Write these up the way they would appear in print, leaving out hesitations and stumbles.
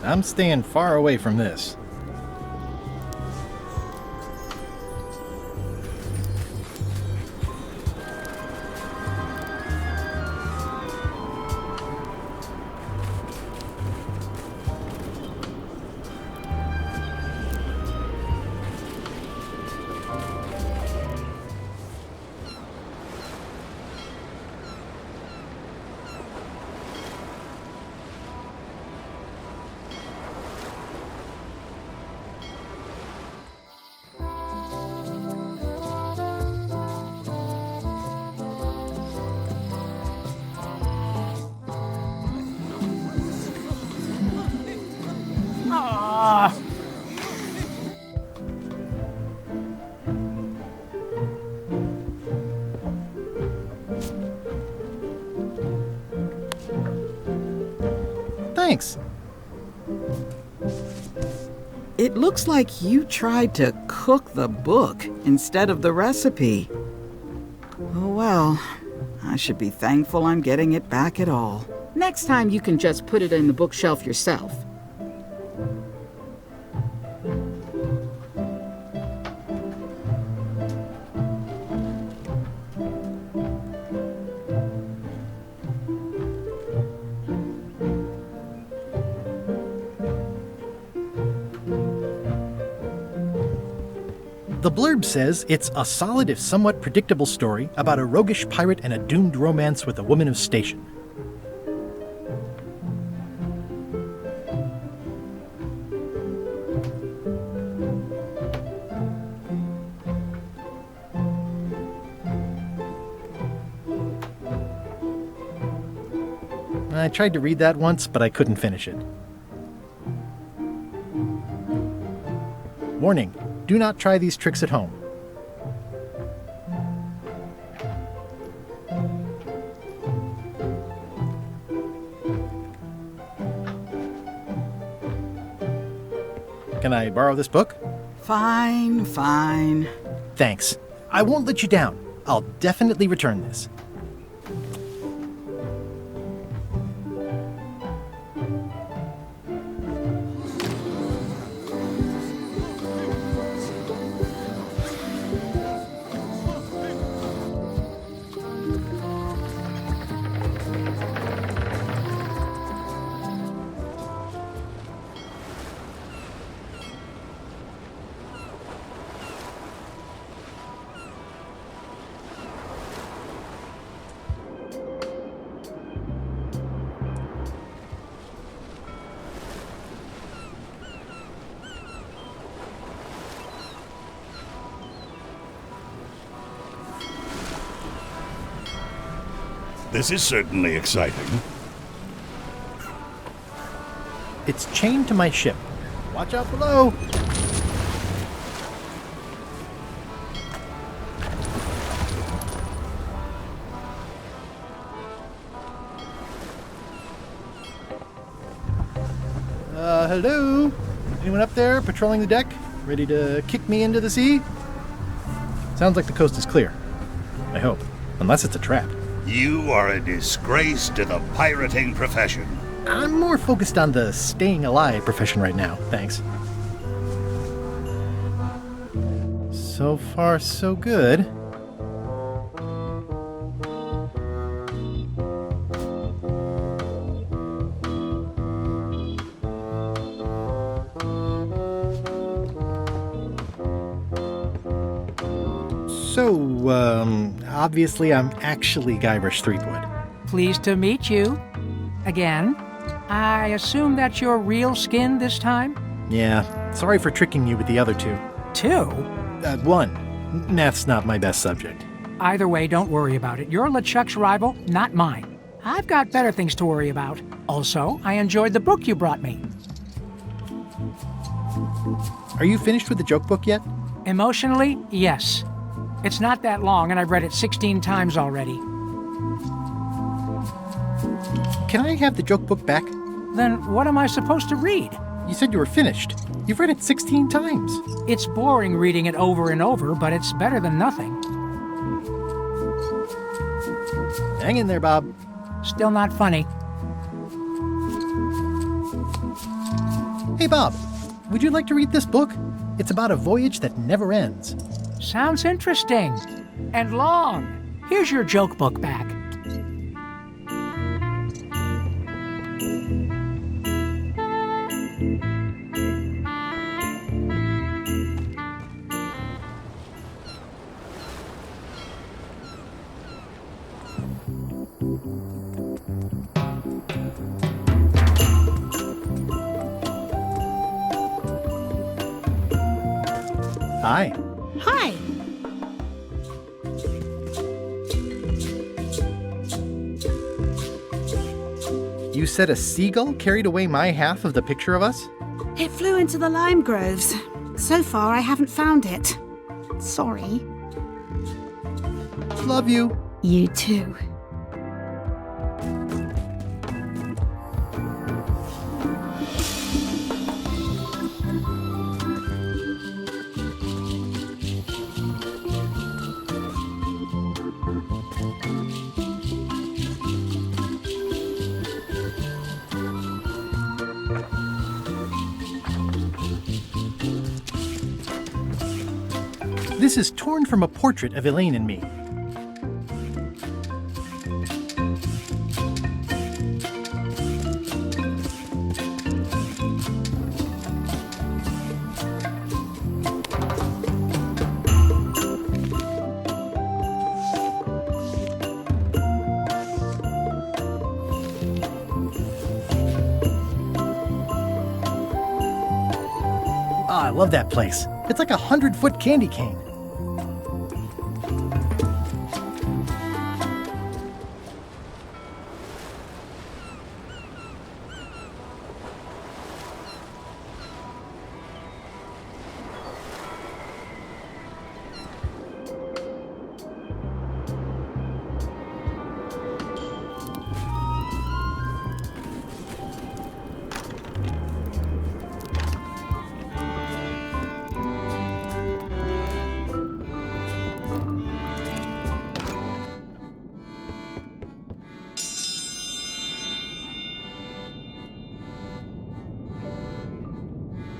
I'm staying far away from this. Thanks. It looks like you tried to cook the book instead of the recipe. Oh well, I should be thankful I'm getting it back at all. Next time you can just put it in the bookshelf yourself. The blurb says it's a solid if somewhat predictable story about a roguish pirate and a doomed romance with a woman of station. I tried to read that once, but I couldn't finish it. Warning. Do not try these tricks at home. Can I borrow this book? Fine. Thanks. I won't let you down. I'll definitely return this. This is certainly exciting. It's chained to my ship. Watch out below! Hello? Anyone up there patrolling the deck? Ready to kick me into the sea? Sounds like the coast is clear. I hope. Unless it's a trap. You are a disgrace to the pirating profession. I'm more focused on the staying alive profession right now, thanks. So far, so good. So, obviously I'm actually Guybrush Threepwood. Pleased to meet you. Again. I assume that's your real skin this time? Yeah, sorry for tricking you with the other two. Two? One. Math's not my best subject. Either way, don't worry about it. You're LeChuck's rival, not mine. I've got better things to worry about. Also, I enjoyed the book you brought me. Are you finished with the joke book yet? Emotionally, yes. It's not that long, and I've read it 16 times already. Can I have the joke book back? Then what am I supposed to read? You said you were finished. You've read it 16 times. It's boring reading it over and over, but it's better than nothing. Hang in there, Bob. Still not funny. Hey, Bob, would you like to read this book? It's about a voyage that never ends. Sounds interesting. And long. Here's your joke book back. Hi. Hi. You said a seagull carried away my half of the picture of us? It flew into the lime groves. So far, I haven't found it. Sorry. Love you. You too. This is torn from a portrait of Elaine and me. I love that place. It's like a 100-foot candy cane.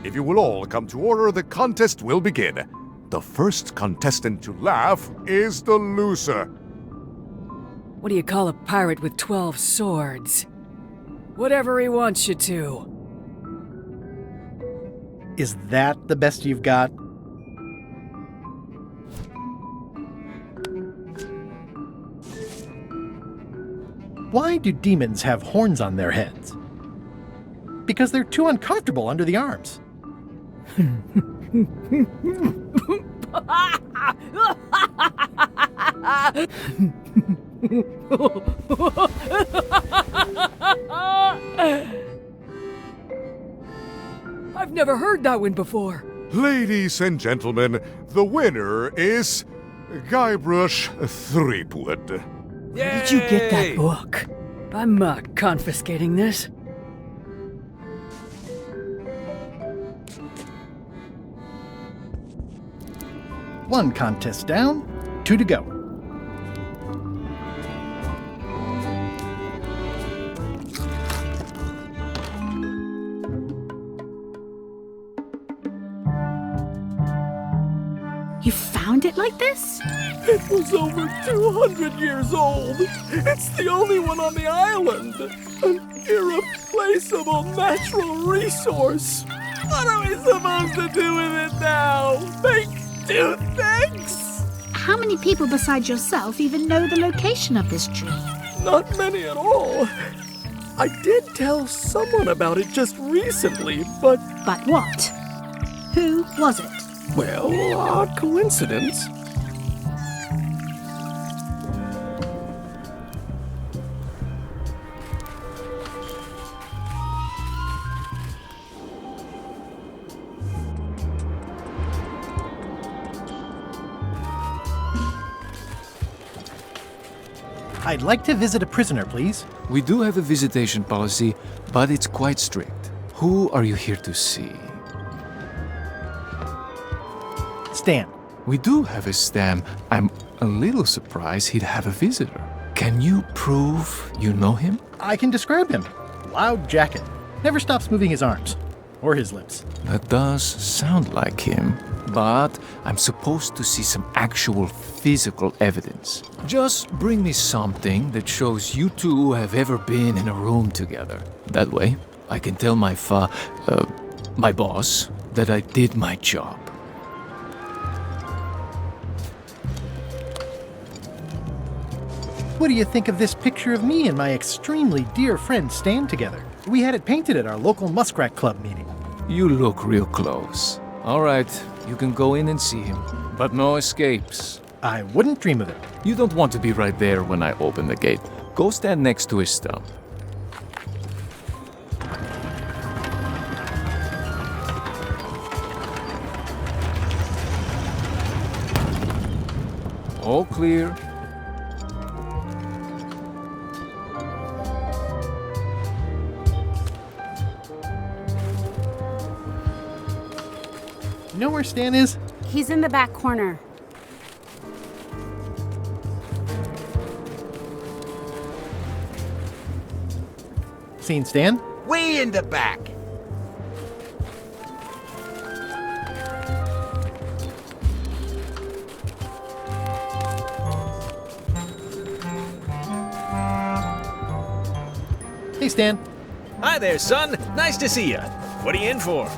If you will all come to order, the contest will begin. The first contestant to laugh is the loser. What do you call a pirate with 12 swords? Whatever he wants you to. Is that the best you've got? Why do demons have horns on their heads? Because they're too uncomfortable under the arms. I've never heard that one before. Ladies and gentlemen, the winner is Guybrush Threepwood. Where did you get that book? I'm confiscating this. One contest down, 2 to go. You found it like this? It was over 200 years old. It's the only one on the island. An irreplaceable natural resource. What are we supposed to do with it now? Make toothpicks? How many people besides yourself even know the location of this tree? Not many at all. I did tell someone about it just recently, but... But what? Who was it? Well, odd coincidence. I'd like to visit a prisoner, please. We do have a visitation policy, but it's quite strict. Who are you here to see? Stan. We do have a Stan. I'm a little surprised he'd have a visitor. Can you prove you know him? I can describe him. Loud jacket. Never stops moving his arms. Or his lips. That does sound like him. But I'm supposed to see some actual physical evidence. Just bring me something that shows you two have ever been in a room together. That way, I can tell my boss that I did my job. What do you think of this picture of me and my extremely dear friend Stan together? We had it painted at our local Muskrat Club meeting. You look real close. All right, you can go in and see him, but no escapes. I wouldn't dream of it. You don't want to be right there when I open the gate. Go stand next to his stump. All clear. You know where Stan is? He's in the back corner. Seen Stan? Way in the back. Hey, Stan. Hi there, son. Nice to see you. What are you in for?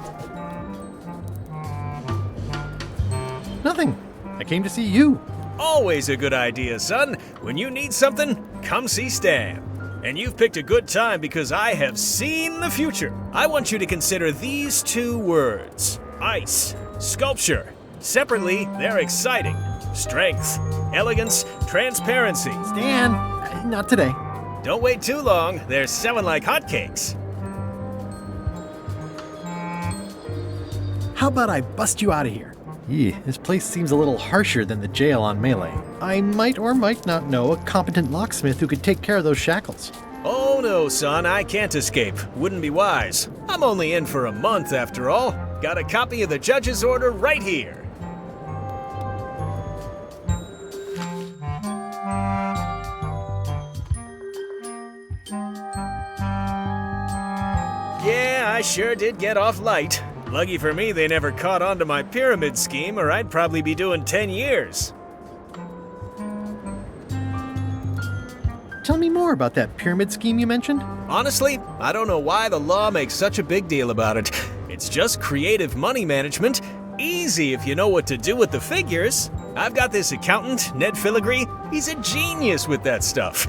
Nothing. I came to see you. Always a good idea, son. When you need something, come see Stan. And you've picked a good time because I have seen the future. I want you to consider these two words: ice, sculpture. Separately, they're exciting. Strength, elegance, transparency. Stan, not today. Don't wait too long. They're selling like hotcakes. How about I bust you out of here? This place seems a little harsher than the jail on Melee. I might or might not know a competent locksmith who could take care of those shackles. Oh no, son, I can't escape. Wouldn't be wise. I'm only in for a month after all. Got a copy of the judge's order right here. Yeah, I sure did get off light. Lucky for me, they never caught on to my pyramid scheme, or I'd probably be doing 10 years. Tell me more about that pyramid scheme you mentioned. Honestly, I don't know why the law makes such a big deal about it. It's just creative money management. Easy if you know what to do with the figures. I've got this accountant, Ned Filigree. He's a genius with that stuff.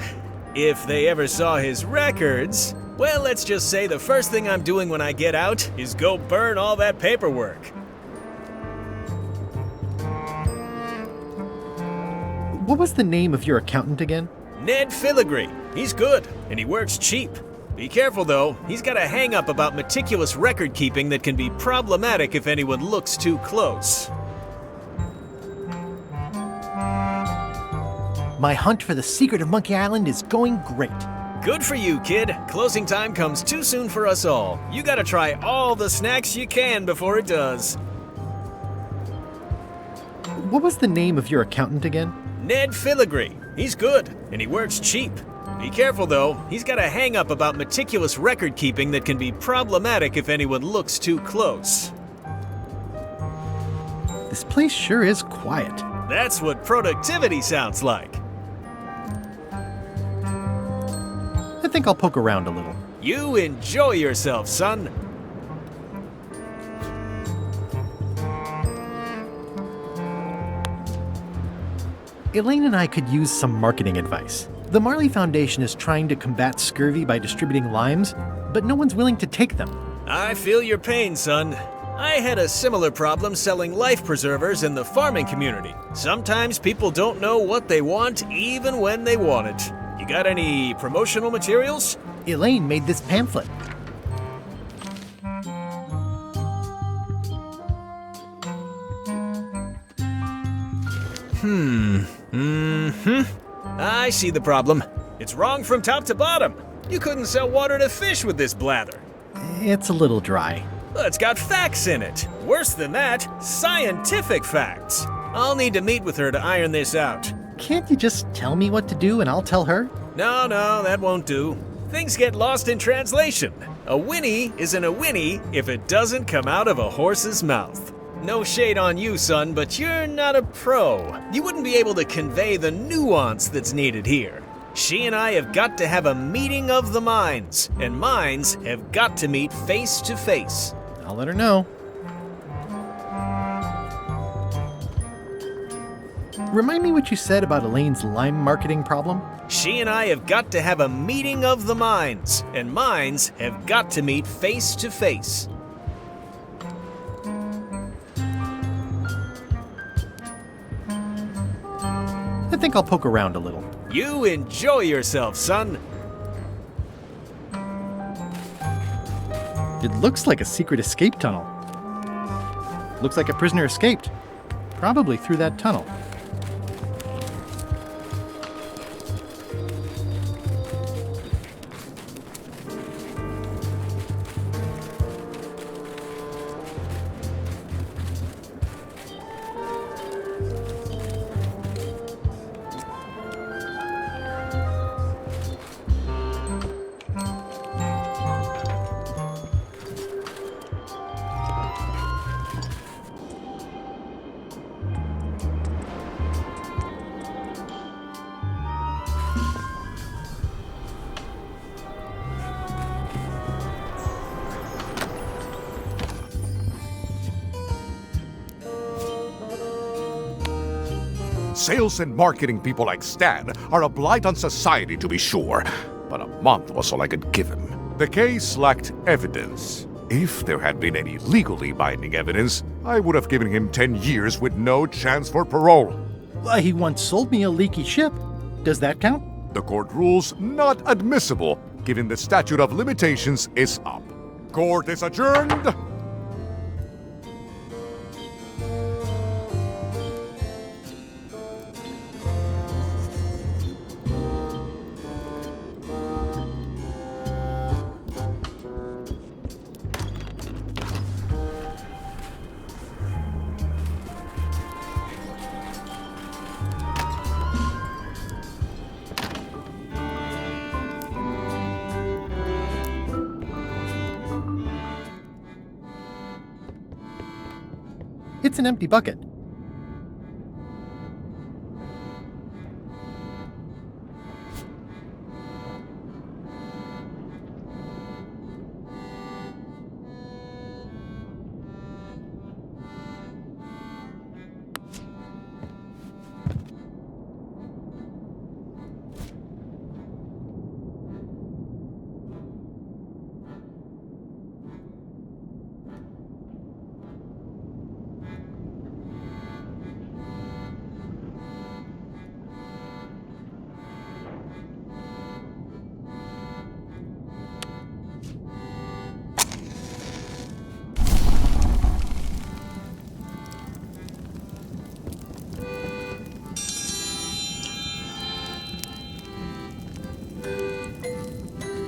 If they ever saw his records, well, let's just say the first thing I'm doing when I get out is go burn all that paperwork. What was the name of your accountant again? Ned Filigree. He's good, and he works cheap. Be careful, though. He's got a hang-up about meticulous record-keeping that can be problematic if anyone looks too close. My hunt for the secret of Monkey Island is going great. Good for you, kid. Closing time comes too soon for us all. You gotta try all the snacks you can before it does. What was the name of your accountant again? Ned Filigree. He's good, and he works cheap. Be careful, though. He's got a hang-up about meticulous record-keeping that can be problematic if anyone looks too close. This place sure is quiet. That's what productivity sounds like. I think I'll poke around a little. You enjoy yourself, son. Elaine and I could use some marketing advice. The Marley Foundation is trying to combat scurvy by distributing limes, but no one's willing to take them. I feel your pain, son. I had a similar problem selling life preservers in the farming community. Sometimes people don't know what they want even when they want it. You got any promotional materials? Elaine made this pamphlet. I see the problem. It's wrong from top to bottom. You couldn't sell water to fish with this blather. It's a little dry. Well, it's got facts in it. Worse than that, scientific facts. I'll need to meet with her to iron this out. Can't you just tell me what to do and I'll tell her? No, that won't do. Things get lost in translation. A whinny isn't a whinny if it doesn't come out of a horse's mouth. No shade on you, son, but you're not a pro. You wouldn't be able to convey the nuance that's needed here. She and I have got to have a meeting of the minds, and minds have got to meet face to face. I'll let her know. Remind me what you said about Elaine's lime marketing problem? She and I have got to have a meeting of the minds, and minds have got to meet face to face. I think I'll poke around a little. You enjoy yourself, son. It looks like a secret escape tunnel. Looks like a prisoner escaped. Probably through that tunnel. Sales and marketing people like Stan are a blight on society, to be sure, but a month was all I could give him. The case lacked evidence. If there had been any legally binding evidence, I would have given him 10 years with no chance for parole. He once sold me a leaky ship. Does that count? The court rules not admissible, given the statute of limitations is up. Court is adjourned. It's an empty bucket.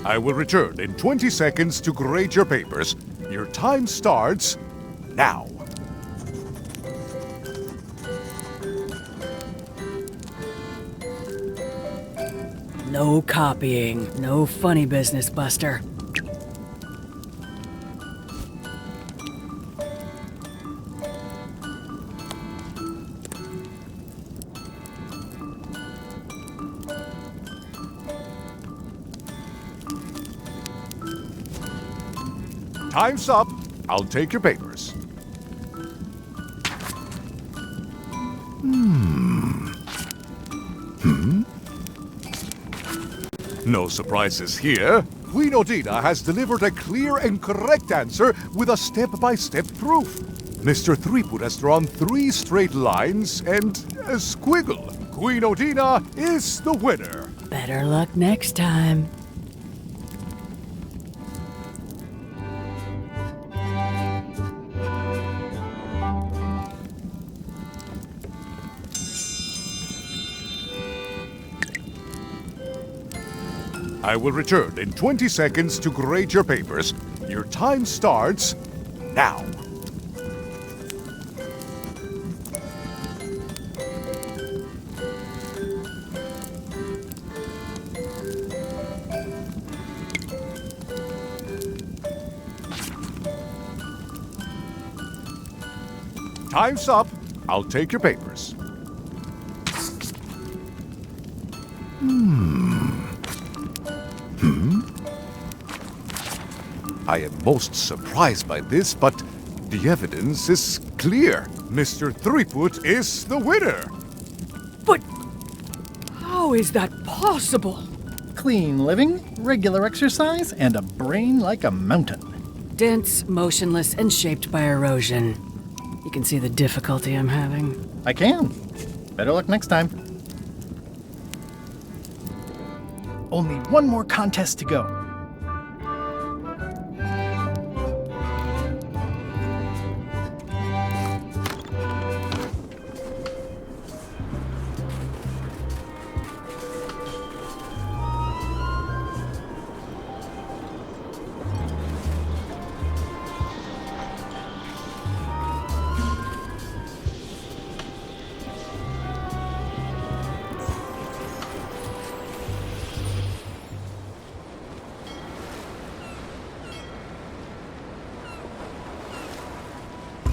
I will return in 20 seconds to grade your papers. Your time starts now. No copying. No funny business, Buster. Time's up. I'll take your papers. No surprises here. Queen Odina has delivered a clear and correct answer with a step-by-step proof. Mr. Threepwood has drawn 3 straight lines and a squiggle. Queen Odina is the winner. Better luck next time. I will return in 20 seconds to grade your papers. Your time starts now. Time's up. I'll take your papers. I am most surprised by this, but the evidence is clear. Mr. Threepwood is the winner. But how is that possible? Clean living, regular exercise, and a brain like a mountain. Dense, motionless, and shaped by erosion. You can see the difficulty I'm having. I can. Better luck next time. Only one more contest to go.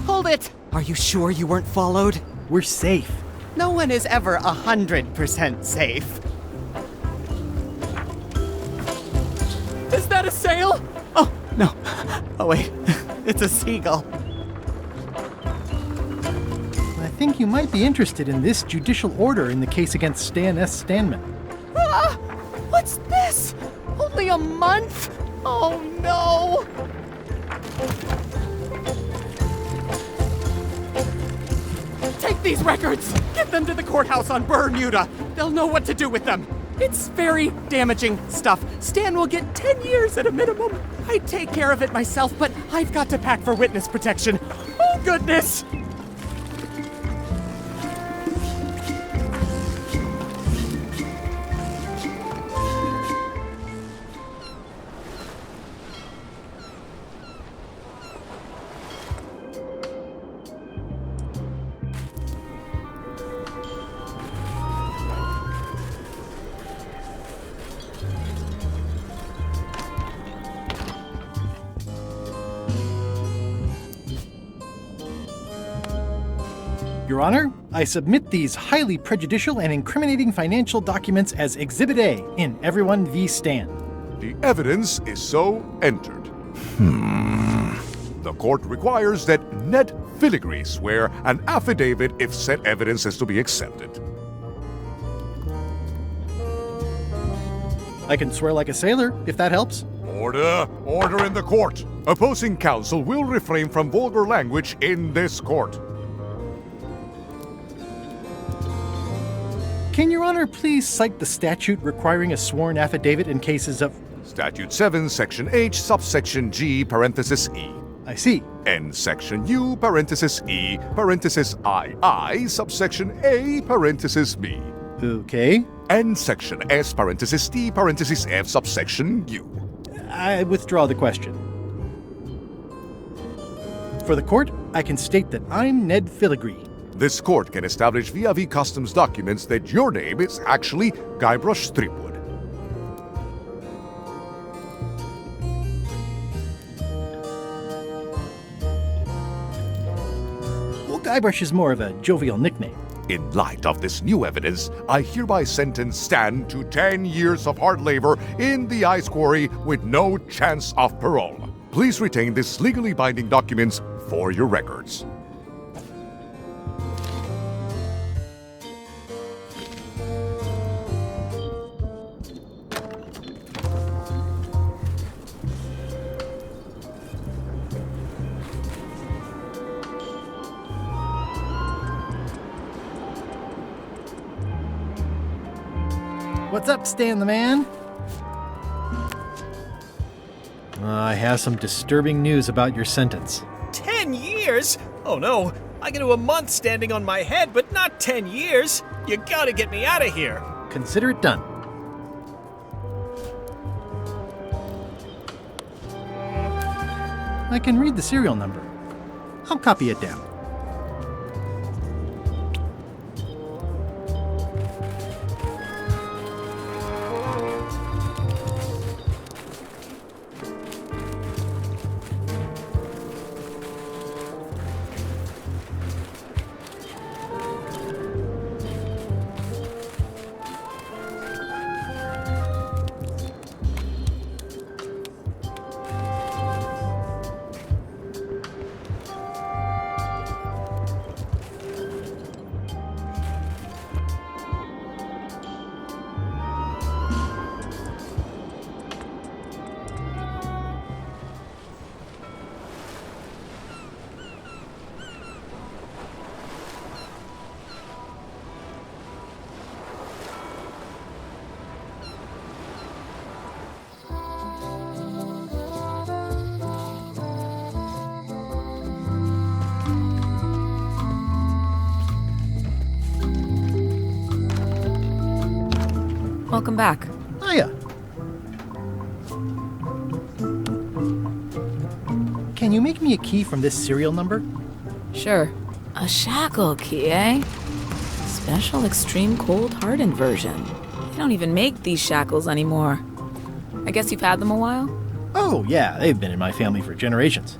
Hold it! Are you sure you weren't followed? We're safe. No one is ever 100% safe. Is that a sail? Oh, no. Oh, wait. It's a seagull. I think you might be interested in this judicial order in the case against Stan S. Stanman. Ah! What's this? Only a month? Oh, no! Take these records! Get them to the courthouse on Bermuda! They'll know what to do with them! It's very damaging stuff. Stan will get 10 years at a minimum. I'd take care of it myself, but I've got to pack for witness protection. Oh, goodness! Your Honor, I submit these highly prejudicial and incriminating financial documents as Exhibit A in Everyone v. Stan. The evidence is so entered. The court requires that Ned Filigree swear an affidavit if said evidence is to be accepted. I can swear like a sailor, if that helps. Order! Order in the court! Opposing counsel will refrain from vulgar language in this court. Can Your Honor please cite the statute requiring a sworn affidavit in cases of... Statute 7, Section H, subsection G, parenthesis E. I see. And Section U, parenthesis E, parenthesis II, subsection A, parenthesis B. Okay. And Section S, parenthesis T, parenthesis F, subsection U. I withdraw the question. For the court, I can state that I'm Ned Filigree. This court can establish via customs documents that your name is actually Guybrush Threepwood. Well, Guybrush is more of a jovial nickname. In light of this new evidence, I hereby sentence Stan to 10 years of hard labor in the ice quarry with no chance of parole. Please retain this legally binding documents for your records. What's up, Stan the Man? I have some disturbing news about your sentence. 10 years? Oh no, I can do a month standing on my head, but not 10 years. You gotta get me out of here. Consider it done. I can read the serial number. I'll copy it down. Welcome back. Hiya. Can you make me a key from this serial number? Sure. A shackle key, eh? Special extreme cold hardened version. They don't even make these shackles anymore. I guess you've had them a while? Oh, yeah, they've been in my family for generations.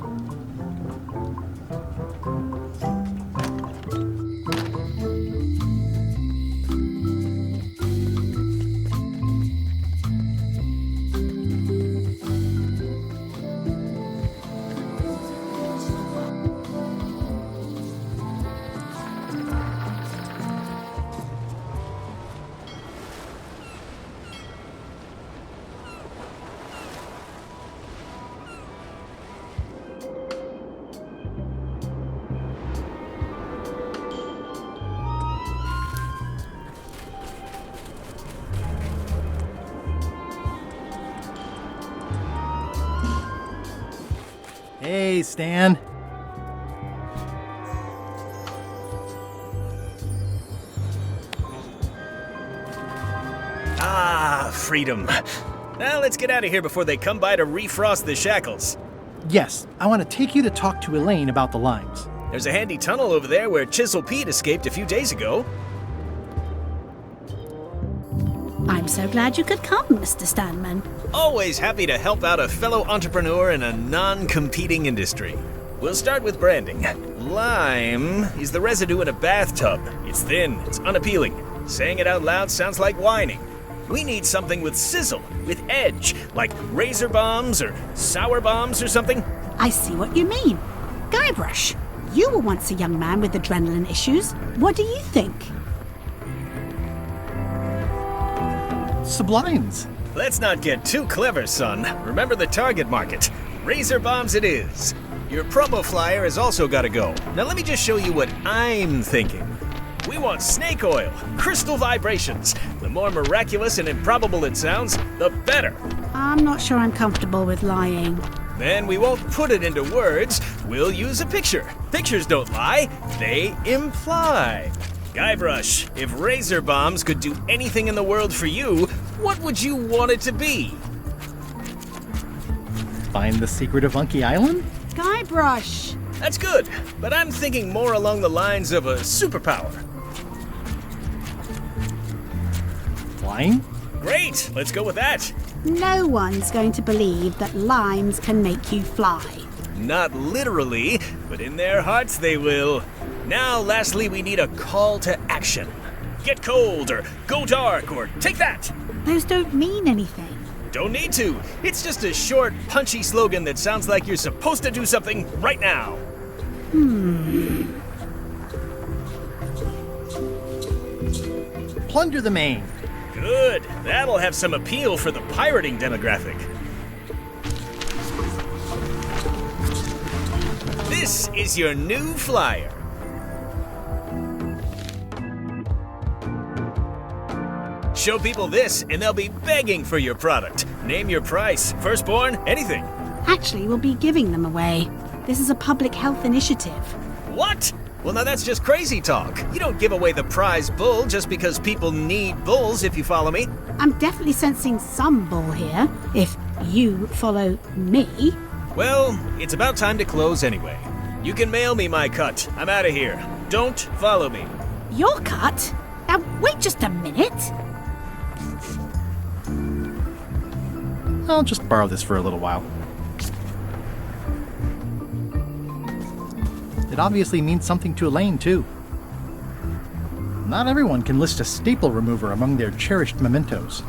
Hey, Stan. Ah, freedom. Now let's get out of here before they come by to refrost the shackles. Yes, I want to take you to talk to Elaine about the limes. There's a handy tunnel over there where Chisel Pete escaped a few days ago. I'm so glad you could come, Mr. Stanman. Always happy to help out a fellow entrepreneur in a non-competing industry. We'll start with branding. Lime is the residue in a bathtub. It's thin, it's unappealing. Saying it out loud sounds like whining. We need something with sizzle, with edge, like razor bombs or sour bombs or something. I see what you mean. Guybrush, you were once a young man with adrenaline issues. What do you think? Sublimes. Let's not get too clever, son. Remember the target market. Razor bombs it is. Your promo flyer has also got to go. Now let me just show you what I'm thinking. We want snake oil, crystal vibrations. The more miraculous and improbable it sounds, the better. I'm not sure I'm comfortable with lying. Then we won't put it into words. We'll use a picture. Pictures don't lie, they imply. Guybrush, if razor bombs could do anything in the world for you, what would you want it to be? Find the secret of Unky Island? Guybrush! That's good, but I'm thinking more along the lines of a superpower. Flying? Great, let's go with that. No one's going to believe that limes can make you fly. Not literally, but in their hearts they will. Now, lastly, we need a call to action. Get cold, or go dark, or take that. Those don't mean anything. Don't need to. It's just a short, punchy slogan that sounds like you're supposed to do something right now. Plunder the main. Good. That'll have some appeal for the pirating demographic. This is your new flyer. Show people this, and they'll be begging for your product. Name your price, firstborn, anything. Actually, we'll be giving them away. This is a public health initiative. What? Well, now that's just crazy talk. You don't give away the prize bull just because people need bulls, if you follow me. I'm definitely sensing some bull here, if you follow me. Well, it's about time to close anyway. You can mail me my cut. I'm out of here. Don't follow me. Your cut? Now, wait just a minute. I'll just borrow this for a little while. It obviously means something to Elaine, too. Not everyone can list a staple remover among their cherished mementos.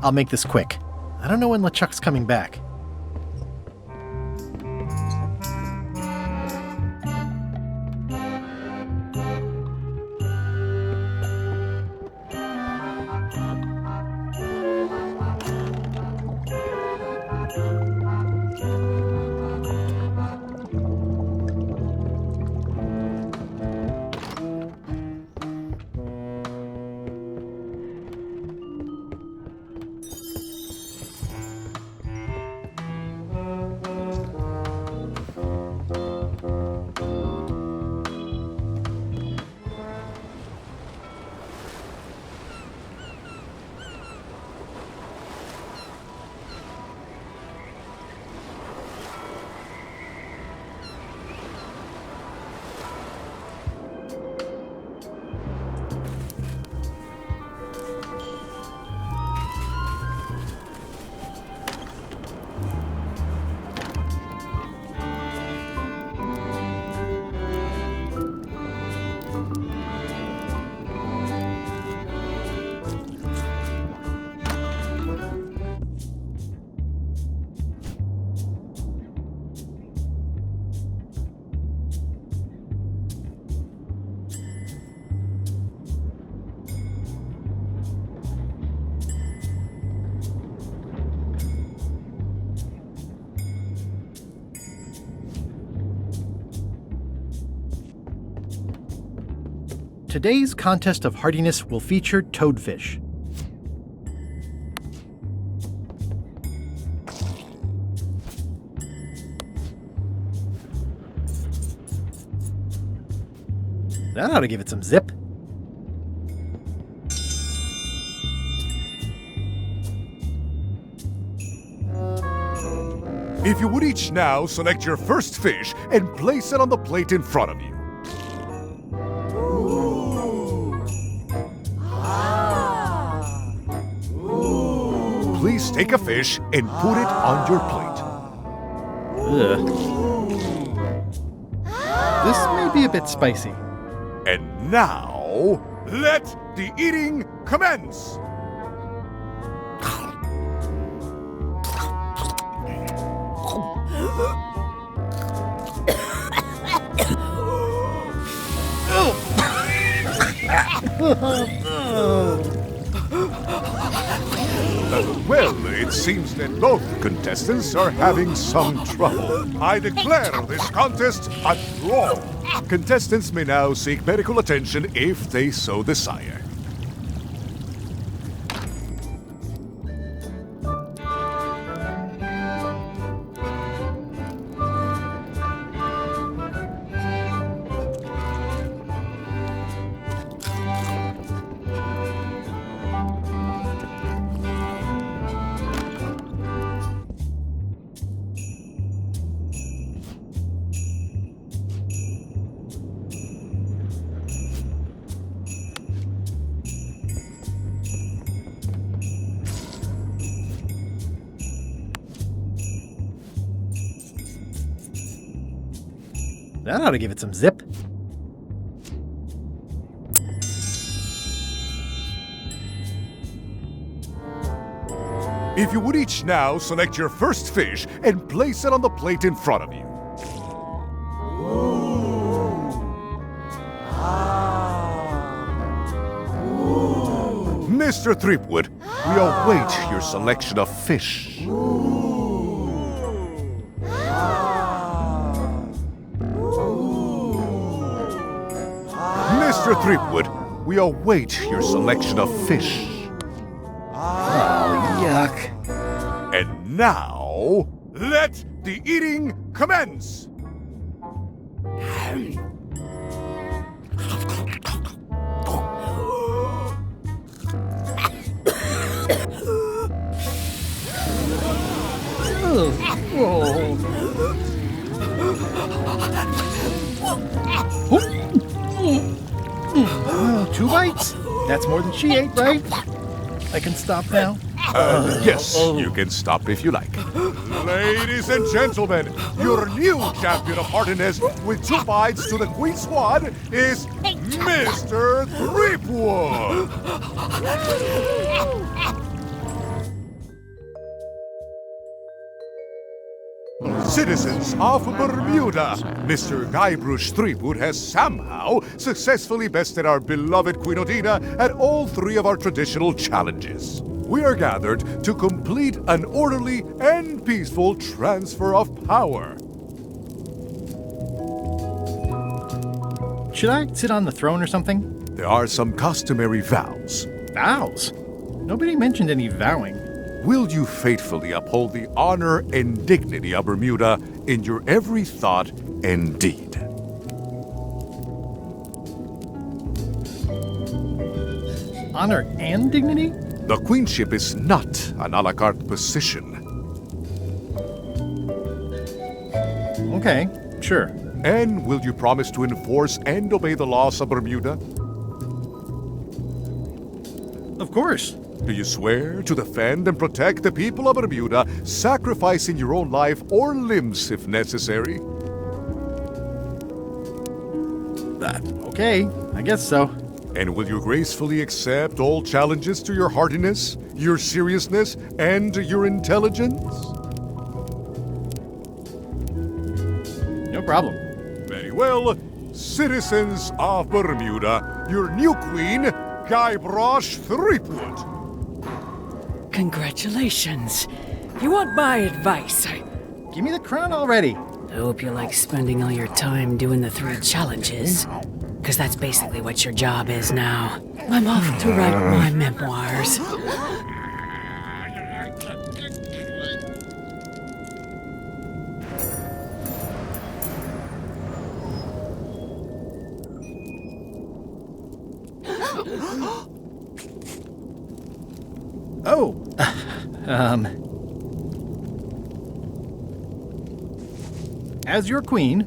I'll make this quick. I don't know when LeChuck's coming back. Today's contest of hardiness will feature toadfish. That ought to give it some zip. If you would each now select your first fish and place it on the plate in front of you. Please take a fish and put it on your plate. Ugh. This may be a bit spicy. And now, let the eating commence! Well, it seems that both contestants are having some trouble. I declare this contest a draw. Contestants may now seek medical attention if they so desire. That ought to give it some zip. If you would each now select your first fish and place it on the plate in front of you. Mr. Threepwood, we await your selection of fish. Mr. Threepwood, we await your selection of fish. Oh, yuck. And now, let the eating commence! Two bites? That's more than she ate, right? I can stop now? Yes, you can stop if you like. Ladies and gentlemen, your new champion of hardiness with 2 bites to the Queen Swan is Mr. Threepwood! Citizens of Bermuda, Mr. Guybrush Threepwood has somehow successfully bested our beloved Queen Odina at all 3 of our traditional challenges. We are gathered to complete an orderly and peaceful transfer of power. Should I sit on the throne or something? There are some customary vows. Vows? Nobody mentioned any vowing. Will you faithfully uphold the honor and dignity of Bermuda in your every thought and deed? Honor and dignity? The queenship is not an a la carte position. Okay, sure. And will you promise to enforce and obey the laws of Bermuda? Of course. Do you swear to defend and protect the people of Bermuda, sacrificing your own life or limbs if necessary? Okay, I guess so. And will you gracefully accept all challenges to your hardiness, your seriousness, and your intelligence? No problem. Very well. Citizens of Bermuda, your new queen, Guybrush Threepwood. Congratulations. You want my advice? Give me the crown already. I hope you like spending all your time doing the 3 challenges. because that's basically what your job is now. I'm off to write my memoirs. Oh, as your queen,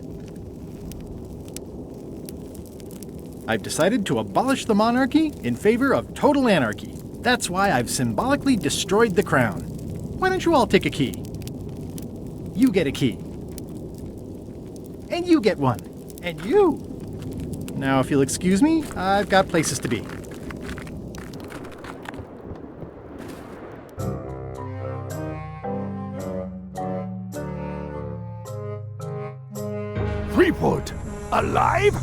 I've decided to abolish the monarchy in favor of total anarchy. That's why I've symbolically destroyed the crown. Why don't you all take a key? You get a key. And you get one. And you. Now, if you'll excuse me, I've got places to be. Threepwood? Alive?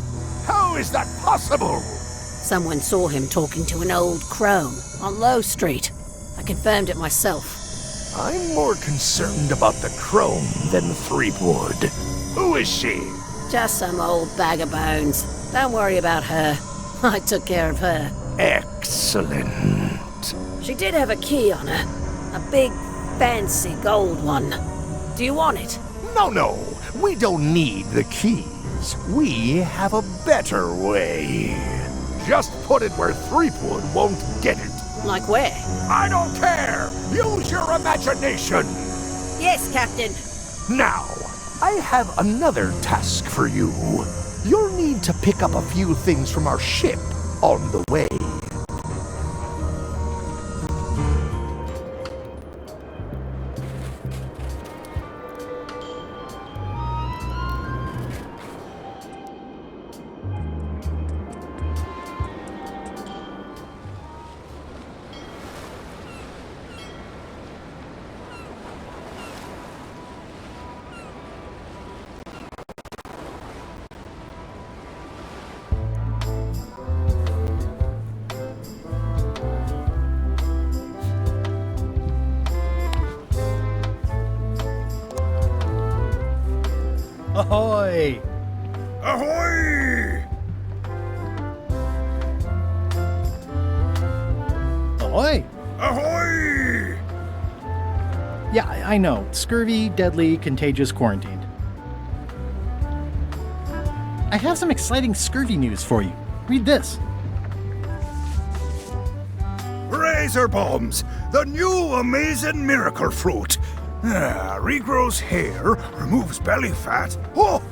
How is that possible? Someone saw him talking to an old crone on Low Street. I confirmed it myself. I'm more concerned about the crone than Threepwood. Who is she? Just some old bag of bones. Don't worry about her. I took care of her. Excellent. She did have a key on her. A big, fancy gold one. Do you want it? No. We don't need the keys. We have a better way. Just put it where Threepwood won't get it. Like where? I don't care! Use your imagination! Yes, Captain. Now, I have another task for you. You'll need to pick up a few things from our ship on the way. Ahoy! Ahoy! Ahoy! Ahoy! Yeah, I know. Scurvy, deadly, contagious, quarantined. I have some exciting scurvy news for you. Read this. Razor bombs! The new amazing miracle fruit! Regrows hair, removes belly fat. Oh!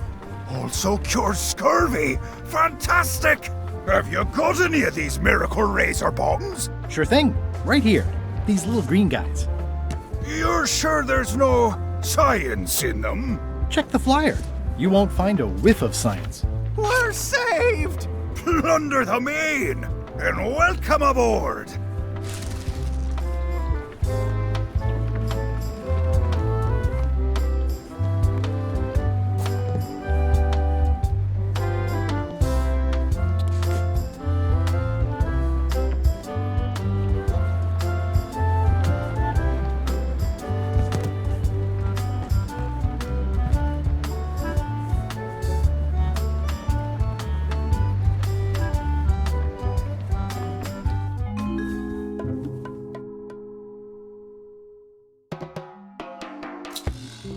Also cures scurvy! Fantastic! Have you got any of these miracle razor bombs? Sure thing. Right here. These little green guys. You're sure there's no science in them? Check the flyer. You won't find a whiff of science. We're saved! Plunder the main! And welcome aboard!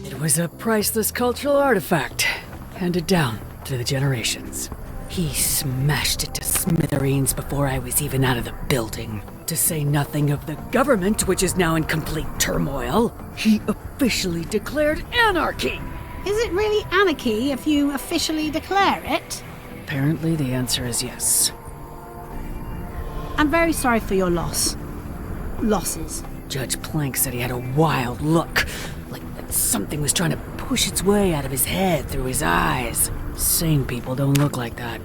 It was a priceless cultural artifact, handed down through the generations. He smashed it to smithereens before I was even out of the building. To say nothing of the government, which is now in complete turmoil. He officially declared anarchy! Is it really anarchy if you officially declare it? Apparently the answer is yes. I'm very sorry for your loss. Losses. Judge Plank said he had a wild look, like something was trying to push its way out of his head through his eyes. Sane people don't look like that.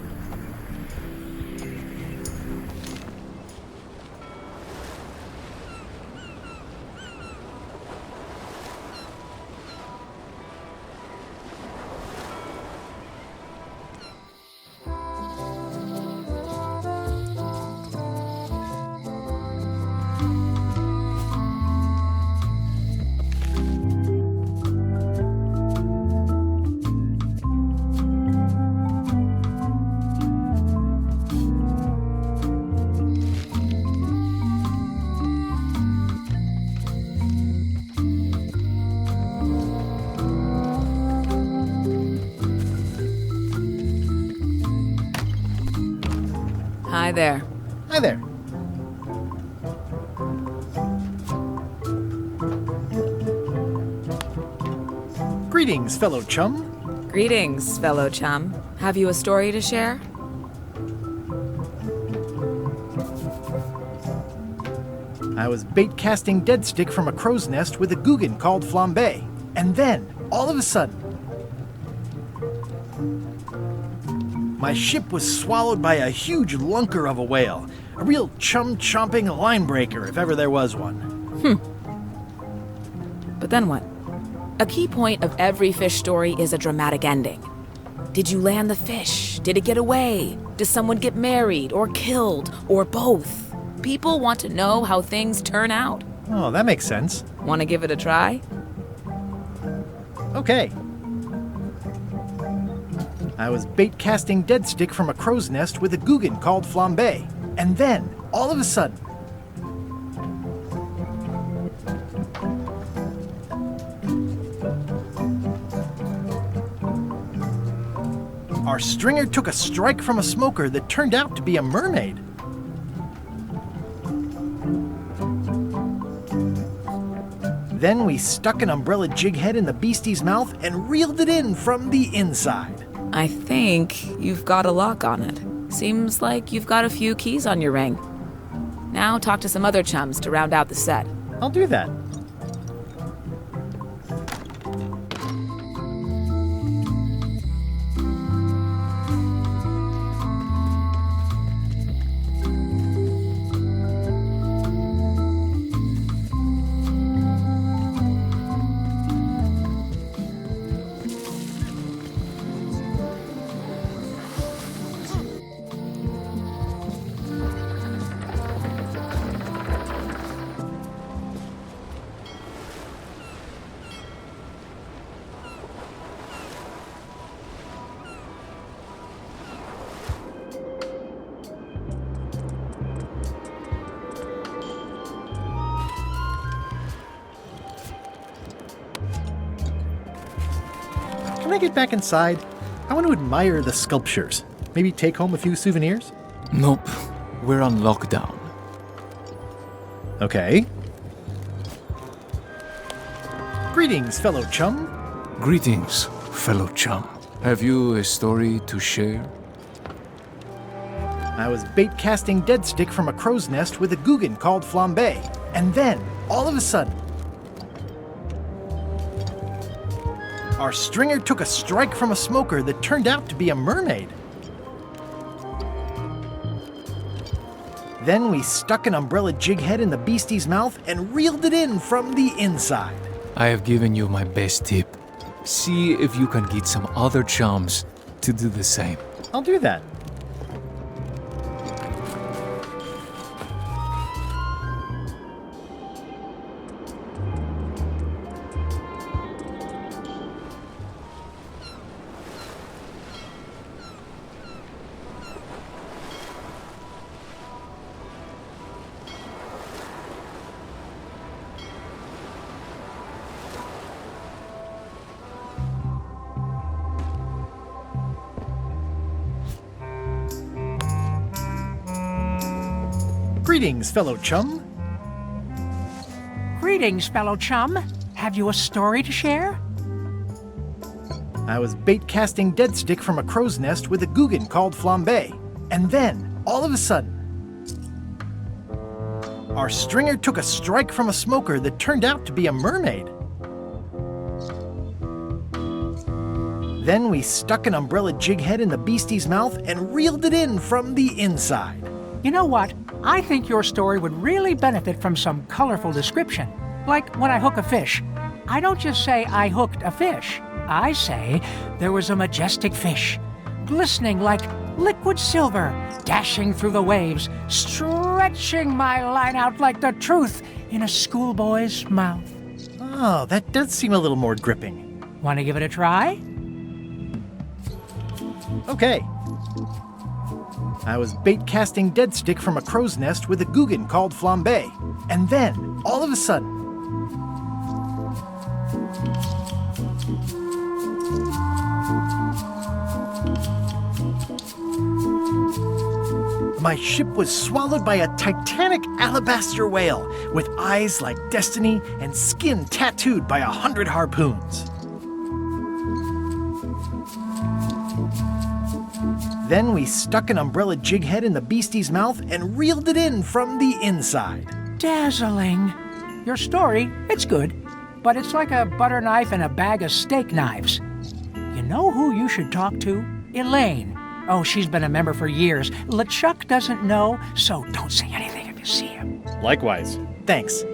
there. Hi there. Greetings, fellow chum. Greetings, fellow chum. Have you a story to share? I was bait casting dead stick from a crow's nest with a Guggen called Flambe. And then, all of a sudden, my ship was swallowed by a huge lunker of a whale. A real chum-chomping line breaker, if ever there was one. But then what? A key point of every fish story is a dramatic ending. Did you land the fish? Did it get away? Does someone get married or killed or both? People want to know how things turn out. Oh, that makes sense. Want to give it a try? Okay. I was bait casting dead stick from a crow's nest with a Guggen called Flambe. And then, all of a sudden, our stringer took a strike from a smoker that turned out to be a mermaid. Then we stuck an umbrella jig head in the beastie's mouth and reeled it in from the inside. I think you've got a lock on it. Seems like you've got a few keys on your ring. Now talk to some other chums to round out the set. I'll do that. Can I get back inside? I want to admire the sculptures. Maybe take home a few souvenirs? Nope. We're on lockdown. Okay. Greetings, fellow chum. Greetings, fellow chum. Have you a story to share? I was bait casting dead stick from a crow's nest with a Guggen called Flambe. And then, all of a sudden, our stringer took a strike from a smoker that turned out to be a mermaid. Then we stuck an umbrella jig head in the beastie's mouth and reeled it in from the inside. I have given you my best tip. See if you can get some other chums to do the same. I'll do that. Greetings, fellow chum. Greetings, fellow chum. Have you a story to share? I was bait casting dead stick from a crow's nest with a Guggen called Flambe. And then, all of a sudden, our stringer took a strike from a smoker that turned out to be a mermaid. Then we stuck an umbrella jig head in the beastie's mouth and reeled it in from the inside. You know what? I think your story would really benefit from some colorful description. Like when I hook a fish. I don't just say I hooked a fish. I say there was a majestic fish, glistening like liquid silver, dashing through the waves, stretching my line out like the truth in a schoolboy's mouth. Oh, that does seem a little more gripping. Want to give it a try? Okay. I was bait casting dead stick from a crow's nest with a Guggen called Flambe. And then, all of a sudden, My ship was swallowed by a titanic alabaster whale with eyes like destiny and skin tattooed by 100 harpoons. Then we stuck an umbrella jig head in the beastie's mouth and reeled it in from the inside. Dazzling. Your story, it's good, but it's like a butter knife and a bag of steak knives. You know who you should talk to? Elaine. Oh, she's been a member for years. LeChuck doesn't know, so don't say anything if you see him. Likewise. Thanks.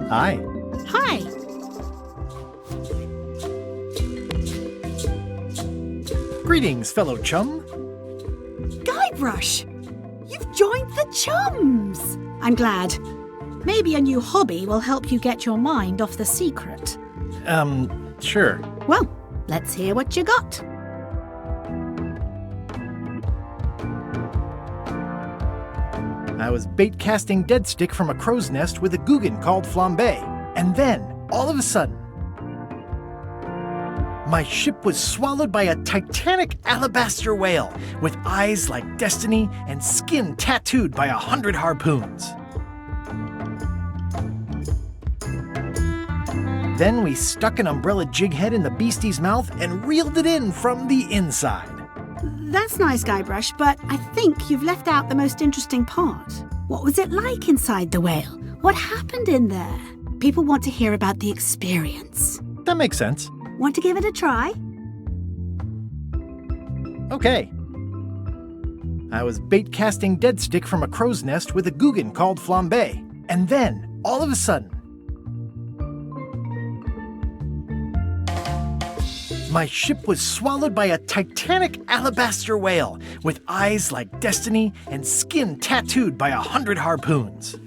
Hi. Hi. Greetings, fellow chum. Guybrush! You've joined the Chums! I'm glad. Maybe a new hobby will help you get your mind off the secret. Sure. Well, let's hear what you got. I was bait casting dead stick from a crow's nest with a Guggen called Flambe. And then, all of a sudden, my ship was swallowed by a titanic alabaster whale with eyes like destiny and skin tattooed by 100 harpoons. Then we stuck an umbrella jig head in the beastie's mouth and reeled it in from the inside. That's nice, Guybrush, but I think you've left out the most interesting part. What was it like inside the whale? What happened in there? People want to hear about the experience. That makes sense. Want to give it a try? Okay. I was bait casting dead stick from a crow's nest with a Guggen called Flambe. And then, all of a sudden, my ship was swallowed by a titanic alabaster whale with eyes like destiny and skin tattooed by 100 harpoons.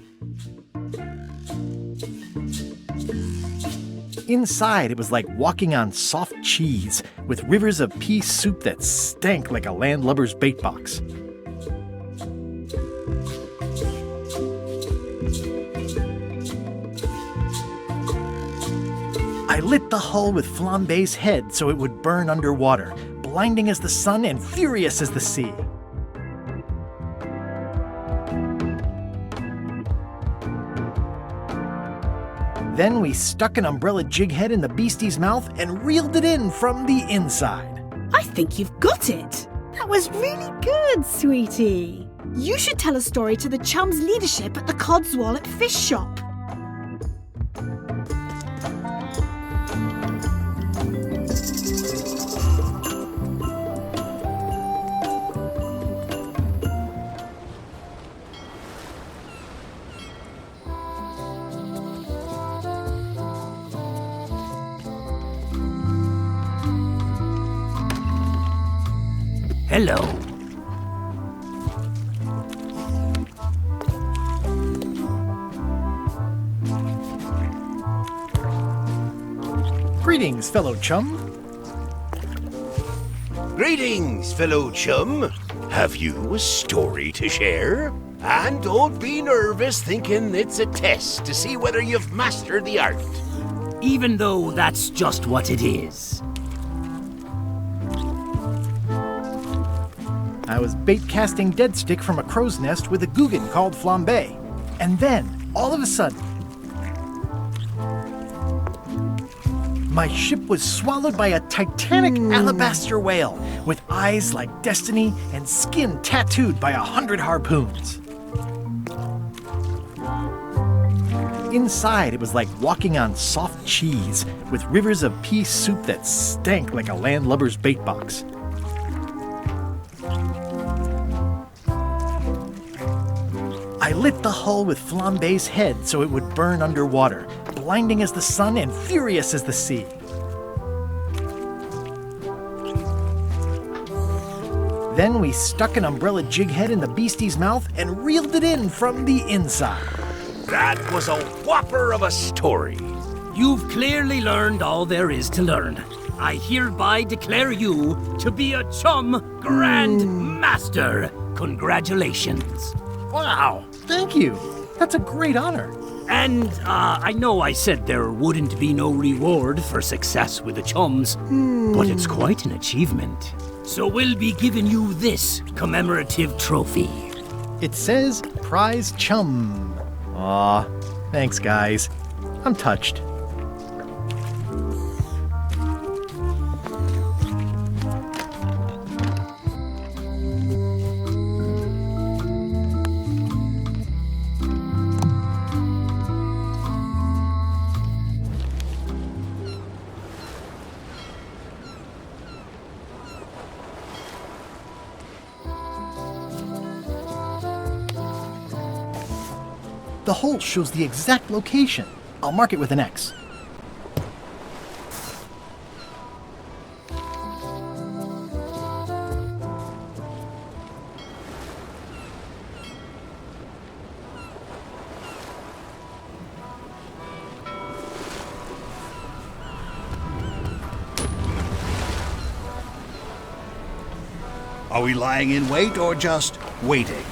Inside, it was like walking on soft cheese with rivers of pea soup that stank like a landlubber's bait box. I lit the hull with Flambe's head so it would burn underwater, blinding as the sun and furious as the sea. Then we stuck an umbrella jig head in the beastie's mouth and reeled it in from the inside. I think you've got it. That was really good, sweetie. You should tell a story to the Chums' leadership at the Codswallop Fish Shop. Hello. Greetings, fellow chum. Greetings, fellow chum. Have you a story to share? And don't be nervous thinking it's a test to see whether you've mastered the art. Even though that's just what it is. I was bait casting dead stick from a crow's nest with a Guggen called Flambe. And then, all of a sudden, my ship was swallowed by a titanic alabaster whale with eyes like destiny and skin tattooed by 100 harpoons. Inside, it was like walking on soft cheese with rivers of pea soup that stank like a landlubber's bait box. I lit the hull with Flambe's head so it would burn underwater, blinding as the sun and furious as the sea. Then we stuck an umbrella jig head in the beastie's mouth and reeled it in from the inside. That was a whopper of a story. You've clearly learned all there is to learn. I hereby declare you to be a Chum Grand Master. Congratulations. Wow, thank you. That's a great honor. And I know I said there wouldn't be no reward for success with the Chums, but it's quite an achievement. So we'll be giving you this commemorative trophy. It says Prize Chum. Aw, thanks guys. I'm touched. The hole shows the exact location. I'll mark it with an X. Are we lying in wait or just waiting?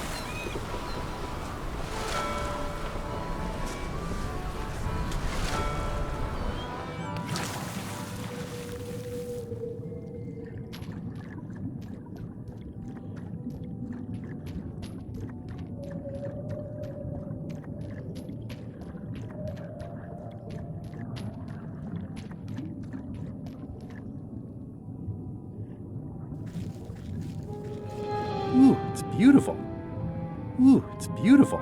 Ooh, it's beautiful. Ooh, it's beautiful.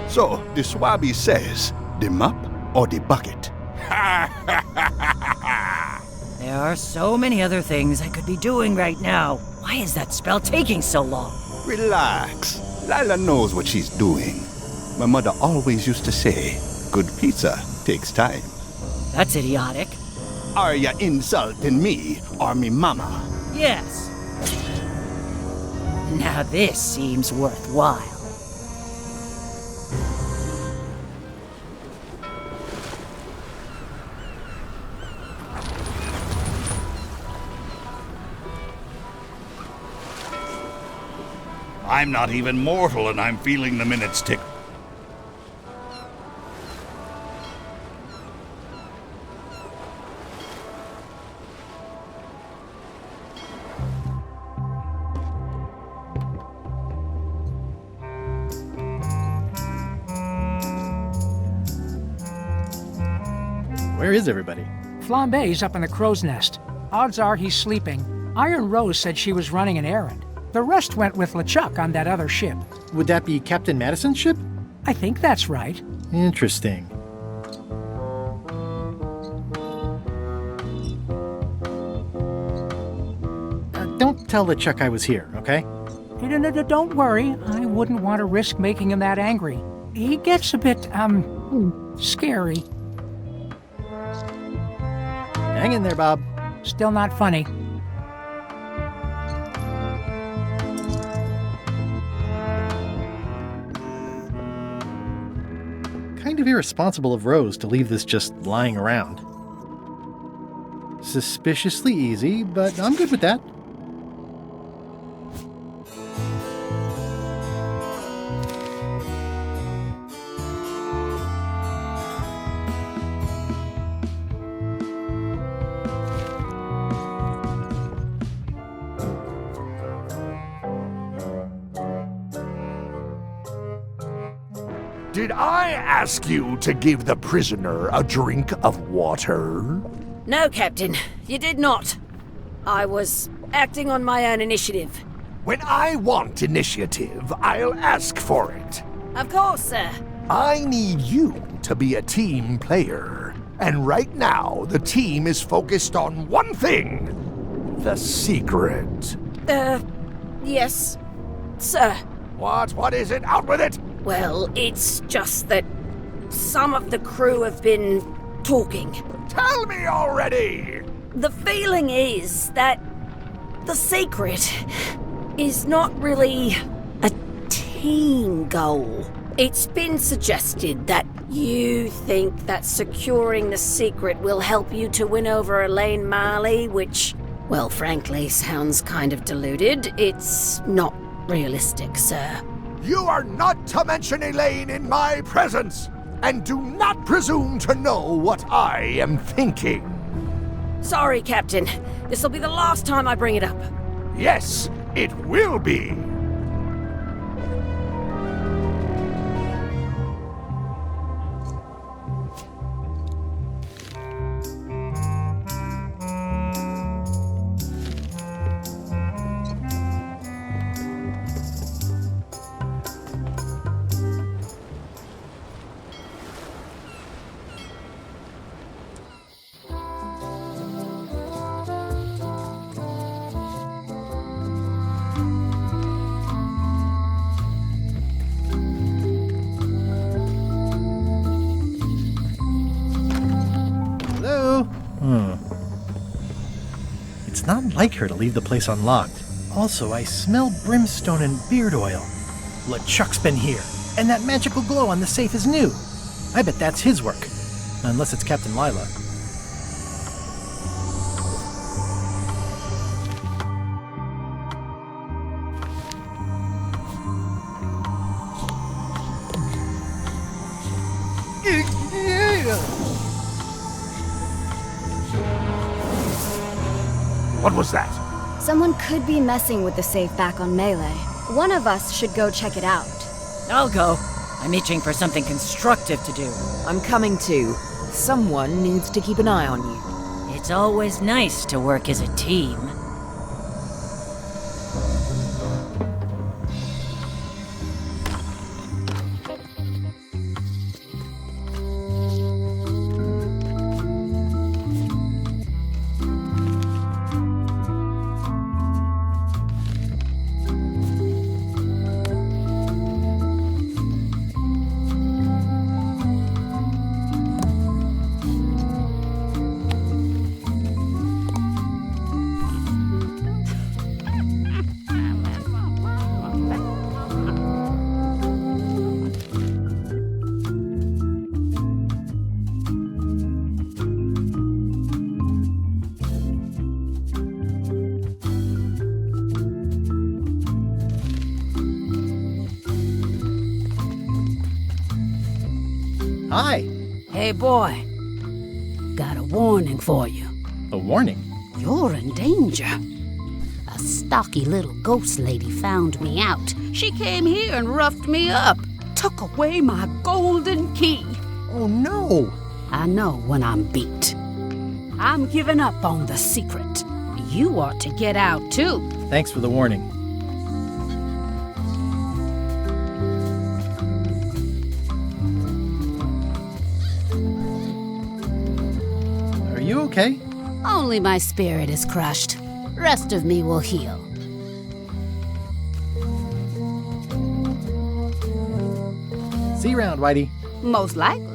So, the Swabby says, the mop or the bucket? There are so many other things I could be doing right now. Why is that spell taking so long? Relax. Lila knows what she's doing. My mother always used to say, good pizza takes time. That's idiotic. Are ya insulting me or me mama? Yes. Now this seems worthwhile. I'm not even mortal and I'm feeling the minutes tick. Where is everybody? Flambe's up in the crow's nest. Odds are he's sleeping. Iron Rose said she was running an errand. The rest went with LeChuck on that other ship. Would that be Captain Madison's ship? I think that's right. Interesting. Don't tell LeChuck I was here, okay? Don't worry. I wouldn't want to risk making him that angry. He gets a bit, scary. Hang in there, Bob. Still not funny. Kind of irresponsible of Rose to leave this just lying around. Suspiciously easy, but I'm good with that. Did I ask you to give the prisoner a drink of water? No, Captain, you did not. I was acting on my own initiative. When I want initiative, I'll ask for it. Of course, sir. I need you to be a team player. And right now, the team is focused on one thing. The secret. Yes, sir. What is it? Out with it! Well, it's just that some of the crew have been talking. Tell me already! The feeling is that the secret is not really a team goal. It's been suggested that you think that securing the secret will help you to win over Elaine Marley, which, well, frankly, sounds kind of deluded. It's not realistic, sir. You are not to mention Elaine in my presence! And do not presume to know what I am thinking. Sorry, Captain. This'll be the last time I bring it up. Yes, it will be. It's not like her to leave the place unlocked. Also, I smell brimstone and beard oil. LeChuck's been here, and that magical glow on the safe is new. I bet that's his work. Unless it's Captain Lila. What was that? Someone could be messing with the safe back on Melee. One of us should go check it out. I'll go. I'm itching for something constructive to do. I'm coming too. Someone needs to keep an eye on you. It's always nice to work as a team. Hi. Hey, boy. Got a warning for you. A warning? You're in danger. A stocky little ghost lady found me out. She came here and roughed me up. Took away my golden key. Oh, no. I know when I'm beat. I'm giving up on the secret. You ought to get out, too. Thanks for the warning. Are you okay? Only my spirit is crushed. Rest of me will heal. See you around, Whitey. Most likely.